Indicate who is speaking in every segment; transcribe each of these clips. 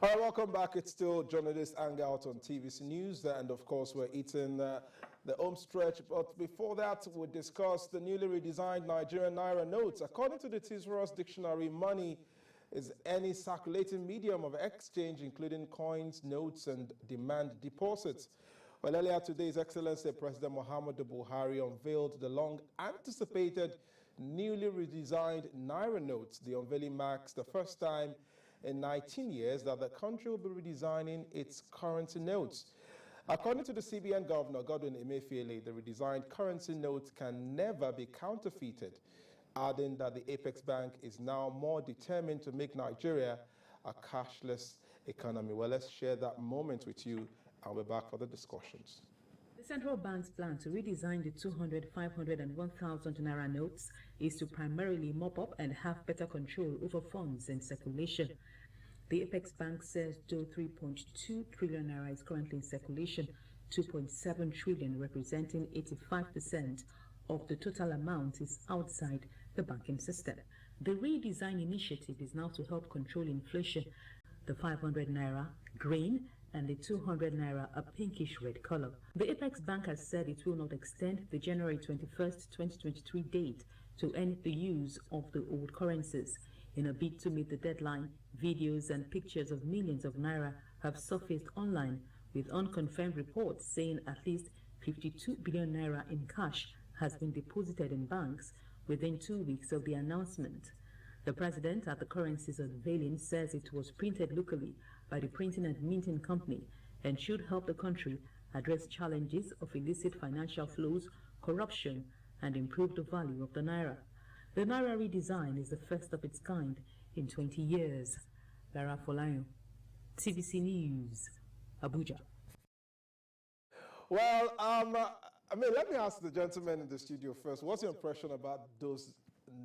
Speaker 1: All right, welcome back. It's still Journalist Hangout on TVC News, and of course, we're eating the home stretch. But before that, we'll discuss the newly redesigned Nigerian Naira Notes. According to the thesaurus dictionary, money is any circulating medium of exchange, including coins, notes, and demand deposits. Well, earlier today, His Excellency President Muhammadu Buhari unveiled the long-anticipated, newly redesigned Naira Notes. The unveiling marks the first time in 19 years that the country will be redesigning its currency notes. According to the CBN Governor, Godwin Emefiele, the redesigned currency note can never be counterfeited, adding that the Apex Bank is now more determined to make Nigeria a cashless economy. Well, let's share that moment with you, and we're back for the discussions.
Speaker 2: The central bank's plan to redesign the 200, 500, and 1,000 Naira notes is to primarily mop up and have better control over funds in circulation. The Apex Bank says though 3.2 trillion Naira is currently in circulation, 2.7 trillion, representing 85% of the total amount, is outside the banking system. The redesign initiative is now to help control inflation. The 500 Naira, green, and the 200 Naira, a pinkish red color. The Apex Bank has said it will not extend the January 21st, 2023 date to end the use of the old currencies. In a bid to meet the deadline, videos and pictures of millions of Naira have surfaced online, with unconfirmed reports saying at least 52 billion Naira in cash has been deposited in banks within 2 weeks of the announcement. The president at the currency's unveiling says it was printed locally by the printing and minting company and should help the country address challenges of illicit financial flows, corruption, and improve the value of the Naira. The Naira redesign is the first of its kind in 20 years. Lara Folayo, TVC News, Abuja.
Speaker 1: Well, let me ask the gentleman in the studio first. What's your impression about those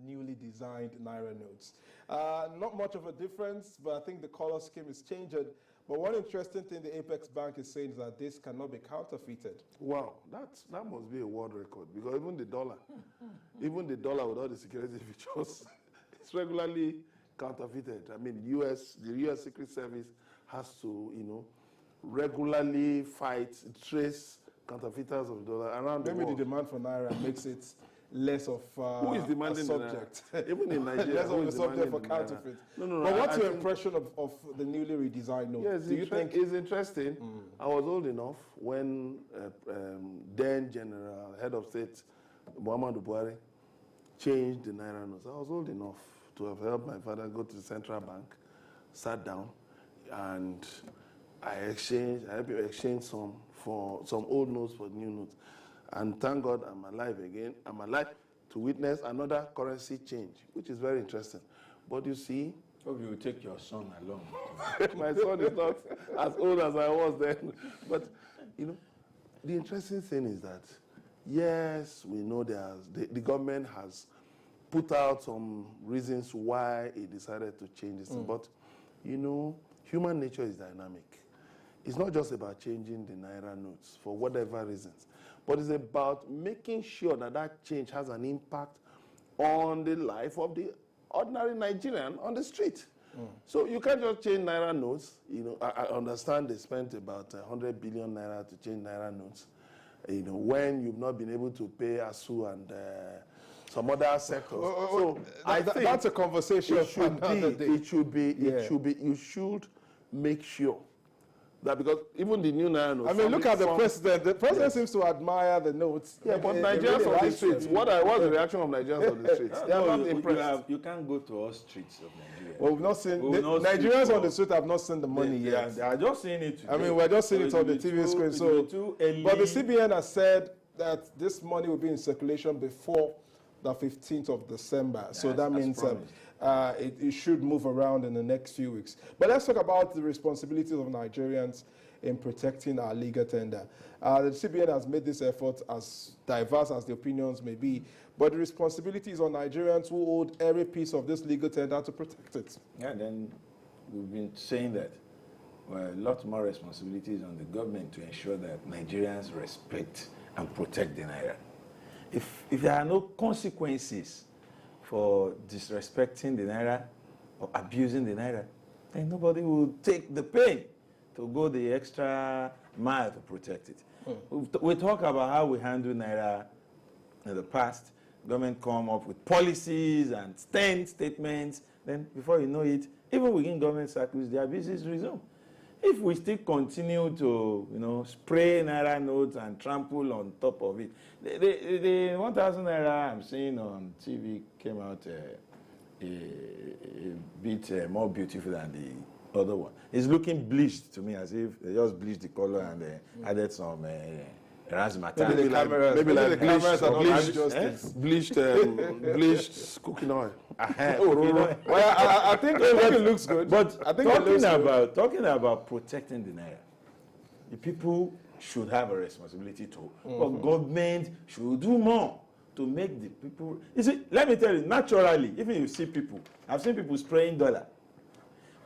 Speaker 1: newly designed Naira notes? Not much of a difference, but I think the color scheme is changing. But one interesting thing the Apex Bank is saying is that this cannot be counterfeited.
Speaker 3: Wow, that must be a world record, because even the dollar with all the security features, it's regularly counterfeited. I mean, the U.S. Secret Service has to, regularly fight, trace counterfeiters of the dollar around the world.
Speaker 1: Maybe the demand for Naira makes it less of
Speaker 3: who is demanding
Speaker 1: a subject.
Speaker 3: Even in Nigeria,
Speaker 1: less of a subject for counterfeit. No. But what's your impression of the newly redesigned note?
Speaker 3: Yes, do you think it's interesting? I was old enough when then General Head of State Muhammadu Buhari changed the Naira notes. I was old enough to have helped my father go to the central bank, sat down, and I helped him exchange some old notes for new notes. And thank God I'm alive again. I'm alive to witness another currency change, which is very interesting. But you see,
Speaker 4: hope you will take your son along.
Speaker 3: My son is not as old as I was then. But, the interesting thing is that, yes, we know the government has put out some reasons why it decided to change this. But, human nature is dynamic. It's not just about changing the Naira notes for whatever reasons, but it's about making sure that that change has an impact on the life of the ordinary Nigerian on the street. So you can't just change Naira notes. I understand they spent about 100 billion Naira to change Naira notes. When you've not been able to pay ASU and some other sectors. So I think
Speaker 1: that's a conversation for another day.
Speaker 3: You should make sure that, because even the new Naira notes.
Speaker 1: Look at the president. The president seems to admire the notes.
Speaker 3: Yeah, but Nigerians on the streets. What's the reaction of Nigerians on the streets? They are not impressed.
Speaker 4: You can't go to all streets of Nigeria.
Speaker 1: Well, we've not seen Nigerians on the street have not seen the money yet.
Speaker 4: They are just seeing it today.
Speaker 1: We're just seeing it on the TV screen. But the CBN has said that this money will be in circulation before the 15th of December. So that means it should move around in the next few weeks. But let's talk about the responsibilities of Nigerians in protecting our legal tender. The CBN has made this effort, as diverse as the opinions may be, but the responsibility is on Nigerians who hold every piece of this legal tender to protect it.
Speaker 4: Yeah, then we've been saying that a lot more responsibility is on the government to ensure that Nigerians respect and protect the Naira. If there are no consequences for disrespecting the Naira or abusing the Naira, then nobody will take the pain to go the extra mile to protect it. We talk about how we handle Naira in the past. Government come up with policies and stand statements. Then before you know it, even within government circles, the abuses resume. If we still continue to, spray Naira notes and trample on top of it, the 1,000 Naira I'm seeing on TV came out a bit more beautiful than the other one. It's looking bleached to me, as if they just bleached the color and added some razzmatazz.
Speaker 3: Maybe like bleached cooking oil.
Speaker 1: Well, I think it looks good.
Speaker 4: But I think talking about protecting the Naira, the people should have a responsibility too. But government should do more to make the people. You see, let me tell you, naturally, even you see people, I've seen people spraying dollar.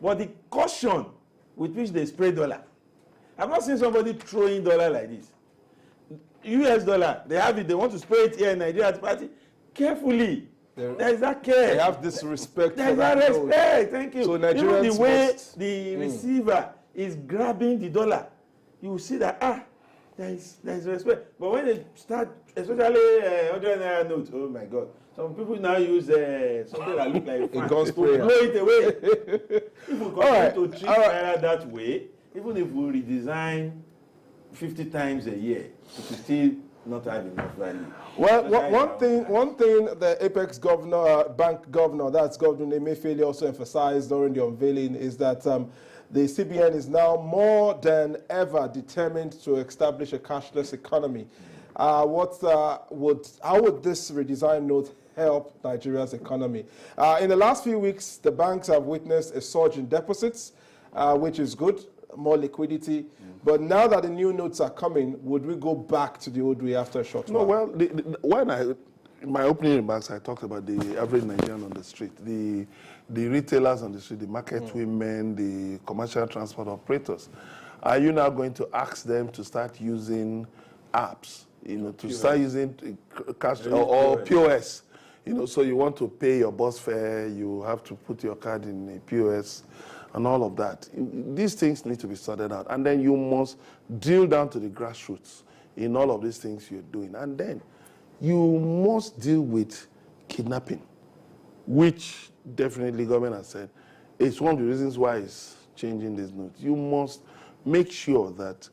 Speaker 4: But the caution with which they spray dollar, I've not seen somebody throwing dollar like this. US dollar, they have it, they want to spray it here in Nigeria Party. Carefully. There is that care.
Speaker 1: They have this respect.
Speaker 4: There is that respect. Thank you.
Speaker 1: So Nigerians
Speaker 4: even the way the receiver is grabbing the dollar, you will see that there is respect. But when they start, especially 100 Naira notes, oh my God, some people now use something that looks like a gun spray. Blow it away. If we continue to treat Naira that way, even if we redesign 50 times a year, it will still not have enough value.
Speaker 1: Well, one thing the Apex governor, bank governor, that's Governor Emefiele, also emphasized during the unveiling is that the CBN is now more than ever determined to establish a cashless economy. How would this redesigned note help Nigeria's economy? In the last few weeks, the banks have witnessed a surge in deposits, which is good, more liquidity. But now that the new notes are coming, would we go back to the old way after a short while?
Speaker 3: No, well, in my opening remarks, I talked about the average Nigerian on the street, the retailers on the street, the market women, the commercial transport operators. Are you now going to ask them to start using apps, to start using cash or POS? So you want to pay your bus fare, you have to put your card in a POS and all of that. These things need to be sorted out. And then you must drill down to the grassroots in all of these things you're doing. And then you must deal with kidnapping, which definitely government has said it's one of the reasons why it's changing these notes. You must make sure that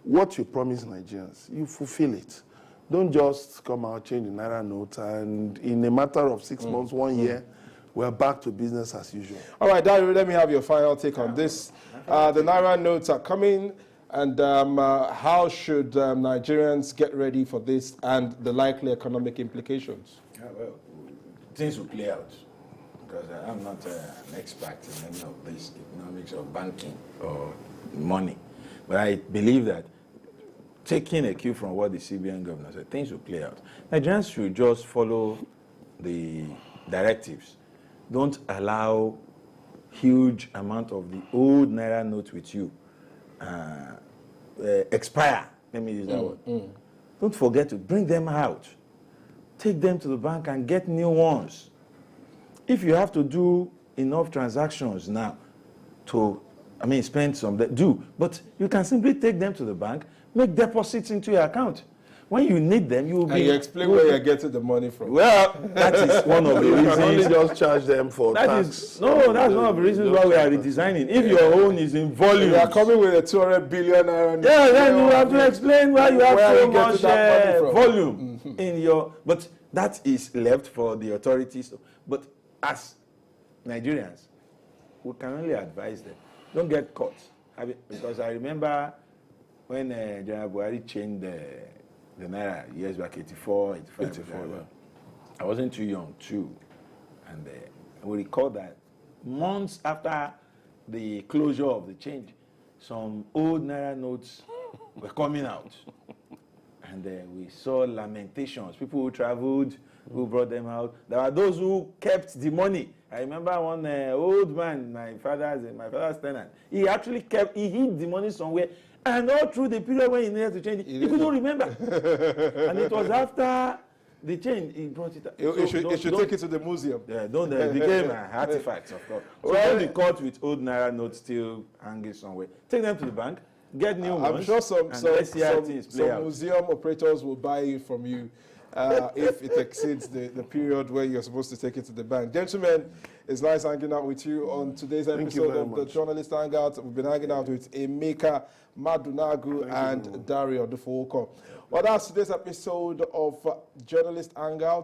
Speaker 3: what you promise Nigerians, you fulfill it. Don't just come out, change the Naira note, and in a matter of 6 months, 1 year, we're back to business as usual. All
Speaker 1: right, Dario, let me have your final take on this. The Naira notes are coming, and how should Nigerians get ready for this and the likely economic implications?
Speaker 4: Well, things will play out, because I'm not an expert in any of this economics or banking or money. But I believe that taking a cue from what the CBN governor said, things will play out. Nigerians should just follow the directives. Don't allow huge amount of the old Naira notes with you expire. Let me use that word. Don't forget to bring them out. Take them to the bank and get new ones. If you have to do enough transactions now to, spend some, do. But you can simply take them to the bank, make deposits into your account. When you need them, you will be...
Speaker 1: And you explain where you're getting the money from.
Speaker 4: Well, that is one of the reasons...
Speaker 3: You can only just charge them for tax.
Speaker 4: That's one of the reasons why we are redesigning. If your own is in volume...
Speaker 1: You are coming with a 200 billion naira...
Speaker 4: Yeah, then you have to explain why you have so much volume in your... But that is left for the authorities. But as Nigerians, we can only advise them. Don't get caught. Because I remember when General Buhari changed the Naira years back, 84, 85. Yeah. I wasn't too young, too. And we recall that months after the closure of the change, some old Naira notes were coming out. And we saw lamentations. People who traveled, who brought them out. There were those who kept the money. I remember one old man, my father's tenant. He actually he hid the money somewhere. And all through the period when he needed to change it, he couldn't remember. And it was after the chain, he brought it.
Speaker 1: You should take it to the museum.
Speaker 4: Yeah, don't became artifacts, of course. So don't be caught with old Naira notes still hanging somewhere. Take them to the bank, get new ones.
Speaker 1: I'm sure some
Speaker 4: out.
Speaker 1: museum operators will buy it from you if it exceeds the period where you're supposed to take it to the bank. Gentlemen, it's nice hanging out with you on today's episode of the Journalist Hangout. We've been hanging out with Emeka Madunagu and Dario Dufowoko. Well, that's today's episode of Journalist Hangout.